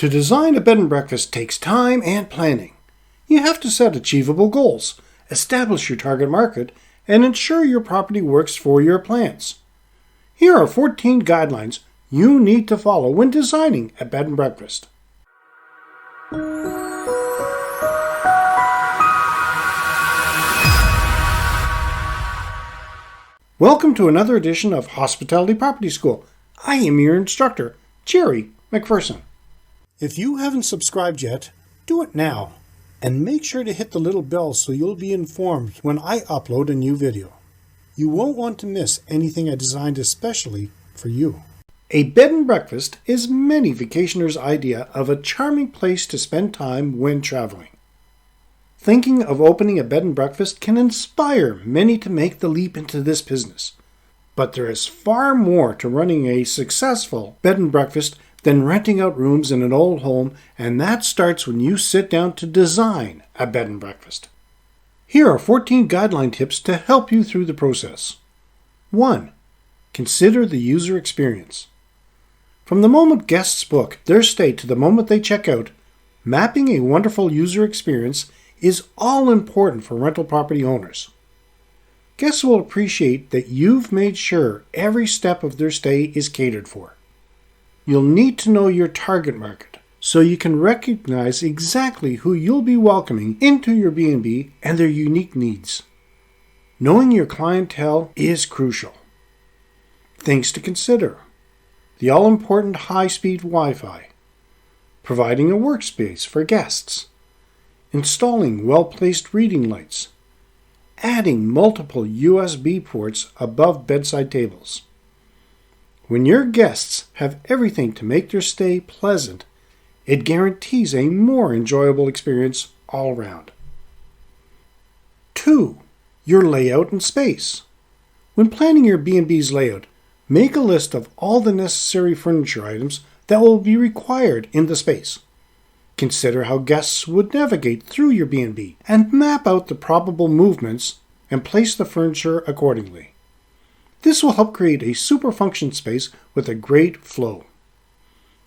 To design a bed and breakfast takes time and planning. You have to set achievable goals, establish your target market, and ensure your property works for your plans. Here are 14 guidelines you need to follow when designing a bed and breakfast. Welcome to another edition of Hospitality Property School. I am your instructor, Jerry McPherson. If you haven't subscribed yet, do it now. And make sure to hit the little bell so you'll be informed when I upload a new video. You won't want to miss anything I designed especially for you. A bed and breakfast is many vacationers' idea of a charming place to spend time when traveling. Thinking of opening a bed and breakfast can inspire many to make the leap into this business. But there is far more to running a successful bed and breakfast than renting out rooms in an old home, and that starts when you sit down to design a bed and breakfast. Here are 14 guideline tips to help you through the process. 1. Consider the user experience. From the moment guests book their stay to the moment they check out, mapping a wonderful user experience is all important for rental property owners. Guests will appreciate that you've made sure every step of their stay is catered for. You'll need to know your target market so you can recognize exactly who you'll be welcoming into your B&B and their unique needs. Knowing your clientele is crucial. Things to consider: the all-important high-speed Wi-Fi, providing a workspace for guests, installing well-placed reading lights, adding multiple USB ports above bedside tables. When your guests have everything to make their stay pleasant, it guarantees a more enjoyable experience all around. 2. Your layout and space. When planning your B&B's layout, make a list of all the necessary furniture items that will be required in the space. Consider how guests would navigate through your B&B and map out the probable movements and place the furniture accordingly. This will help create a super function space with a great flow.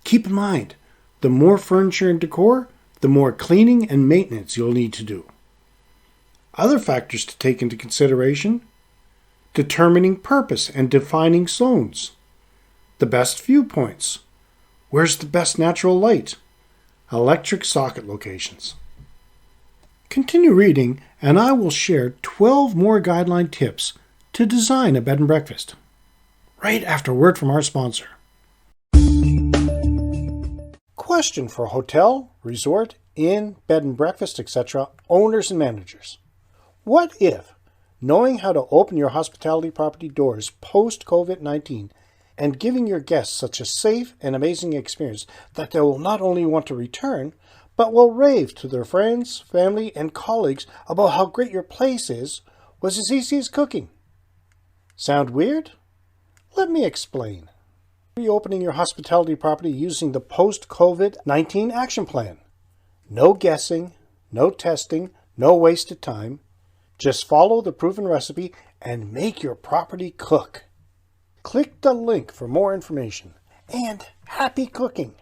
Keep in mind, the more furniture and decor, the more cleaning and maintenance you'll need to do. Other factors to take into consideration: determining purpose and defining zones, the best viewpoints, where's the best natural light, electric socket locations. Continue reading, and I will share 12 more guideline tips to design a bed and breakfast, right after a word from our sponsor. Question for hotel, resort, inn, bed and breakfast, etc. owners and managers. What if, knowing how to open your hospitality property doors post-COVID-19 and giving your guests such a safe and amazing experience that they will not only want to return, but will rave to their friends, family, and colleagues about how great your place is, was as easy as cooking? Sound weird? Let me explain. Reopening your hospitality property using the post-COVID-19 action plan. No guessing, no testing, no wasted time. Just follow the proven recipe and make your property cook. Click the link for more information, and happy cooking!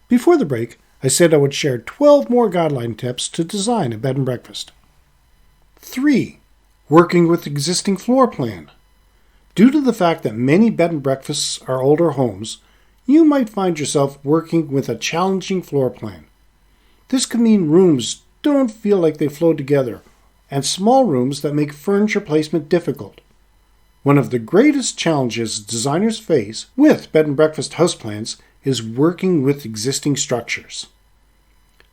Before the break, I said I would share 12 more guideline tips to design a bed and breakfast. 3. Working with existing floor plan. Due to the fact that many bed and breakfasts are older homes, you might find yourself working with a challenging floor plan. This could mean rooms don't feel like they flow together, and small rooms that make furniture placement difficult. One of the greatest challenges designers face with bed and breakfast house plans is working with existing structures.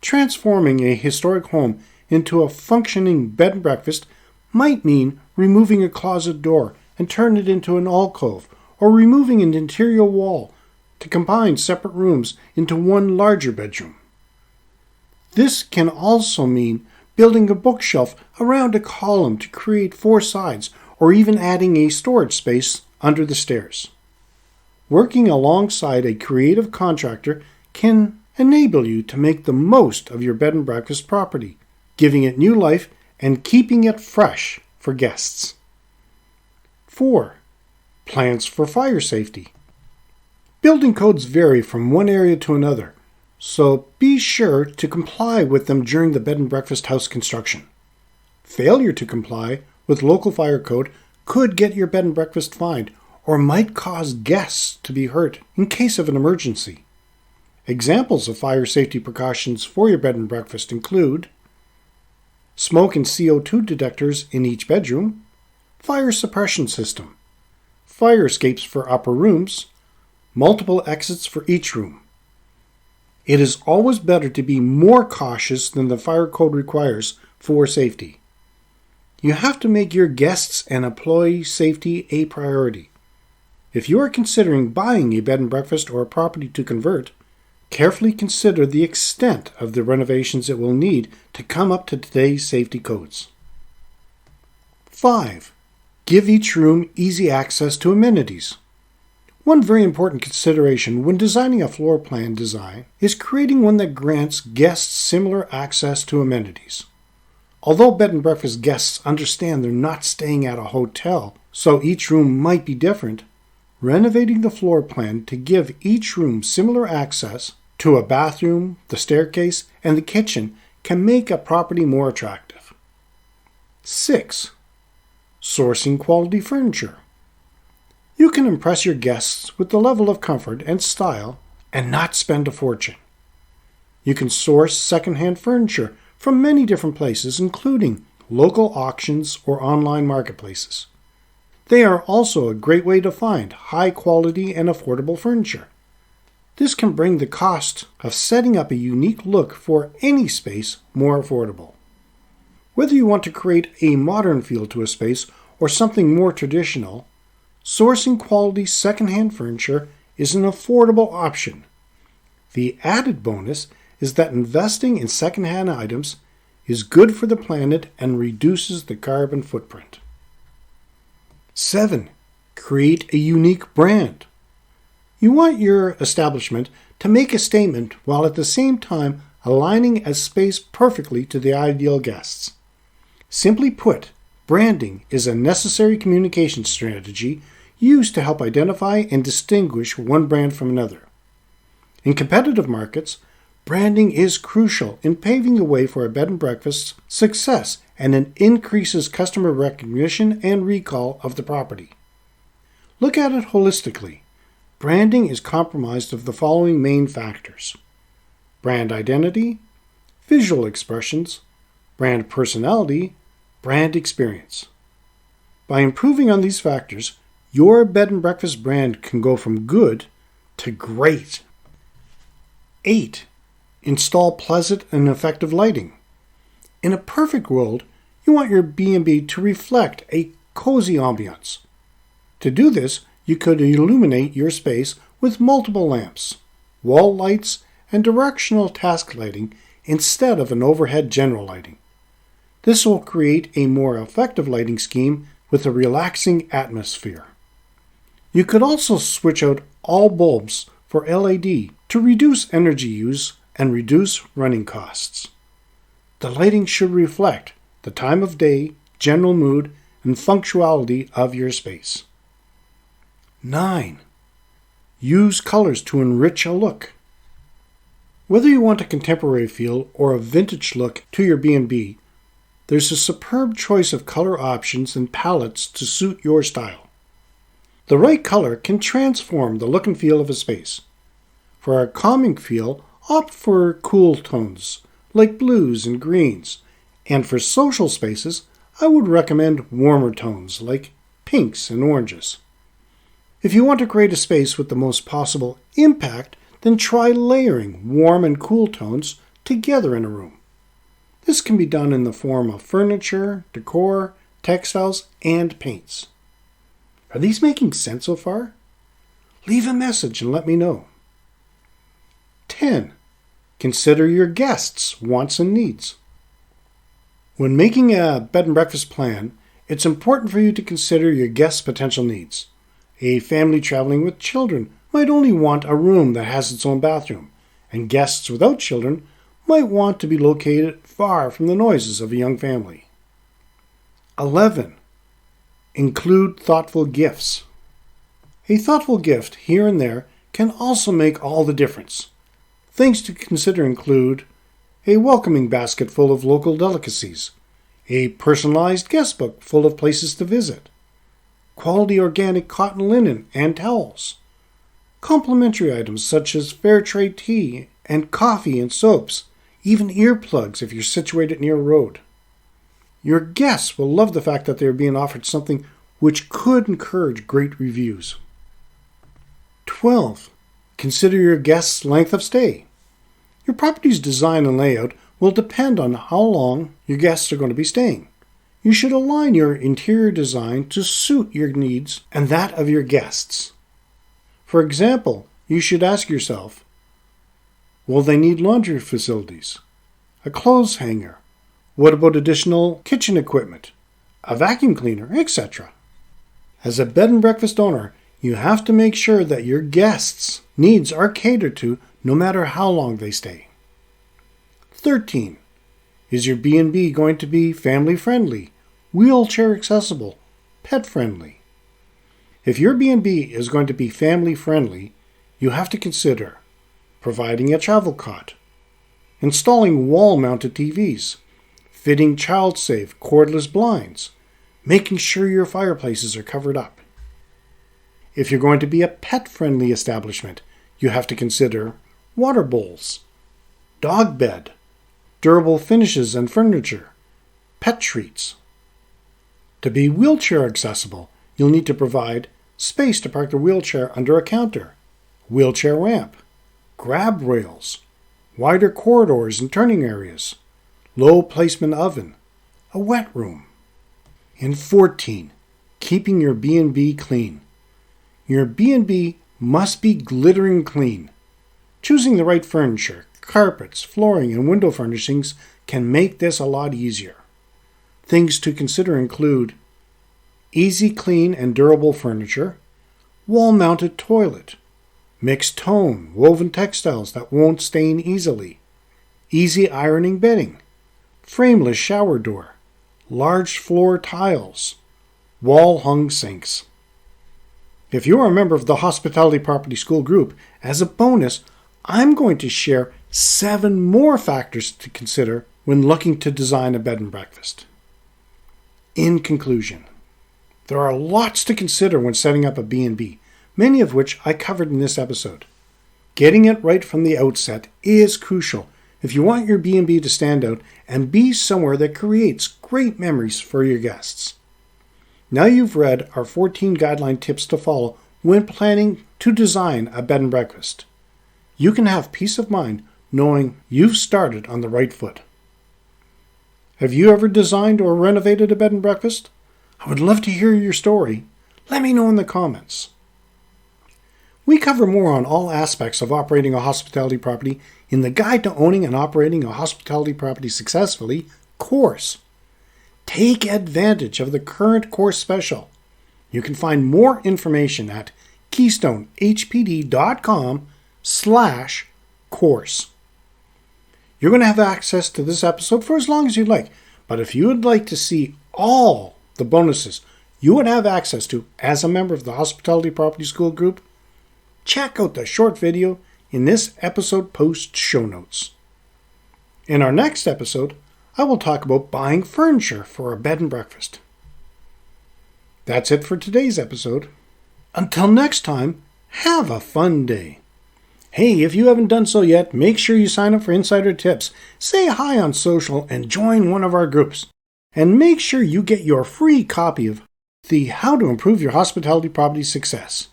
Transforming a historic home into a functioning bed and breakfast might mean removing a closet door and turn it into an alcove, or removing an interior wall to combine separate rooms into one larger bedroom. This can also mean building a bookshelf around a column to create 4 sides, or even adding a storage space under the stairs. Working alongside a creative contractor can enable you to make the most of your bed and breakfast property, giving it new life and keeping it fresh for guests. 4. Plans for fire safety. Building codes vary from one area to another, so be sure to comply with them during the bed and breakfast house construction. Failure to comply with local fire code could get your bed and breakfast fined or might cause guests to be hurt in case of an emergency. Examples of fire safety precautions for your bed and breakfast include smoke and CO2 detectors in each bedroom, fire suppression system, fire escapes for upper rooms, multiple exits for each room. It is always better to be more cautious than the fire code requires for safety. You have to make your guests and employee safety a priority. If you are considering buying a bed and breakfast or a property to convert, carefully consider the extent of the renovations it will need to come up to today's safety codes. 5. Give each room easy access to amenities. One very important consideration when designing a floor plan design is creating one that grants guests similar access to amenities. Although bed and breakfast guests understand they're not staying at a hotel, so each room might be different, renovating the floor plan to give each room similar access to a bathroom, the staircase, and the kitchen can make a property more attractive. 6. Sourcing quality furniture. You can impress your guests with the level of comfort and style and not spend a fortune. You can source secondhand furniture from many different places, including local auctions or online marketplaces. They are also a great way to find high quality and affordable furniture. This can bring the cost of setting up a unique look for any space more affordable. Whether you want to create a modern feel to a space or something more traditional, sourcing quality secondhand furniture is an affordable option. The added bonus is that investing in secondhand items is good for the planet and reduces the carbon footprint. 7. Create a unique brand. You want your establishment to make a statement while at the same time aligning a space perfectly to the ideal guests. Simply put, branding is a necessary communication strategy used to help identify and distinguish one brand from another. In competitive markets, branding is crucial in paving the way for a bed and breakfast's success, and it increases customer recognition and recall of the property. Look at it holistically. Branding is comprised of the following main factors: brand identity, visual expressions, brand personality, brand experience. By improving on these factors, your bed and breakfast brand can go from good to great. 8. Install pleasant and effective lighting. In a perfect world, you want your B&B to reflect a cozy ambiance. To do this, you could illuminate your space with multiple lamps, wall lights, and directional task lighting instead of an overhead general lighting. This will create a more effective lighting scheme with a relaxing atmosphere. You could also switch out all bulbs for LED to reduce energy use and reduce running costs. The lighting should reflect the time of day, general mood, and functionality of your space. 9. Use colors to enrich a look. Whether you want a contemporary feel or a vintage look to your B&B, there's a superb choice of color options and palettes to suit your style. The right color can transform the look and feel of a space. For a calming feel, opt for cool tones like blues and greens, and for social spaces, I would recommend warmer tones like pinks and oranges. If you want to create a space with the most possible impact, then try layering warm and cool tones together in a room. This can be done in the form of furniture, decor, textiles, and paints. Are these making sense so far? Leave a message and let me know. 10. Consider your guests' wants and needs. When making a bed and breakfast plan, it's important for you to consider your guests' potential needs. A family traveling with children might only want a room that has its own bathroom, and guests without children might want to be located far from the noises of a young family. 11. Include thoughtful gifts. A thoughtful gift here and there can also make all the difference. Things to consider include a welcoming basket full of local delicacies, a personalized guest book full of places to visit, quality organic cotton linen and towels, complimentary items such as fair trade tea and coffee and soaps, even earplugs if you're situated near a road. Your guests will love the fact that they're being offered something which could encourage great reviews. 12. Consider your guest's length of stay. Your property's design and layout will depend on how long your guests are going to be staying. You should align your interior design to suit your needs and that of your guests. For example, you should ask yourself, will they need laundry facilities? A clothes hanger? What about additional kitchen equipment? A vacuum cleaner, etc. As a bed and breakfast owner, you have to make sure that your guests' needs are catered to no matter how long they stay. 13. Is your B&B going to be family-friendly, wheelchair-accessible, pet-friendly? If your B&B is going to be family-friendly, you have to consider providing a travel cot, installing wall-mounted TVs, fitting child-safe cordless blinds, making sure your fireplaces are covered up. If you're going to be a pet-friendly establishment, you have to consider water bowls, dog bed, durable finishes and furniture, pet treats. To be wheelchair accessible, you'll need to provide space to park the wheelchair under a counter, wheelchair ramp, grab rails, wider corridors and turning areas, low placement oven, a wet room. And 14. Keeping your B&B clean. Your B&B must be glittering clean. Choosing the right furniture, carpets, flooring, and window furnishings can make this a lot easier. Things to consider include easy clean and durable furniture, wall-mounted toilet, mixed tone, woven textiles that won't stain easily, easy ironing bedding, frameless shower door, large floor tiles, wall-hung sinks. If you are a member of the Hospitality Property School group, as a bonus, I'm going to share 7 more factors to consider when looking to design a bed and breakfast. In conclusion, there are lots to consider when setting up a B&B, many of which I covered in this episode. Getting it right from the outset is crucial if you want your B&B to stand out and be somewhere that creates great memories for your guests. Now you've read our 14 guideline tips to follow when planning to design a bed and breakfast. You can have peace of mind knowing you've started on the right foot. Have you ever designed or renovated a bed and breakfast? I would love to hear your story. Let me know in the comments. We cover more on all aspects of operating a hospitality property in the Guide to Owning and Operating a Hospitality Property Successfully course. Take advantage of the current course special. You can find more information at keystonehpd.com/course. You're going to have access to this episode for as long as you'd like, but if you would like to see all the bonuses you would have access to as a member of the Hospitality Property School group, check out the short video in this episode post show notes. In our next episode, I will talk about buying furniture for a bed and breakfast. That's it for today's episode. Until next time, have a fun day. Hey, if you haven't done so yet, make sure you sign up for Insider Tips, say hi on social, and join one of our groups. And make sure you get your free copy of the How to Improve Your Hospitality Property Success.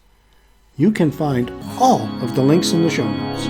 You can find all of the links in the show notes.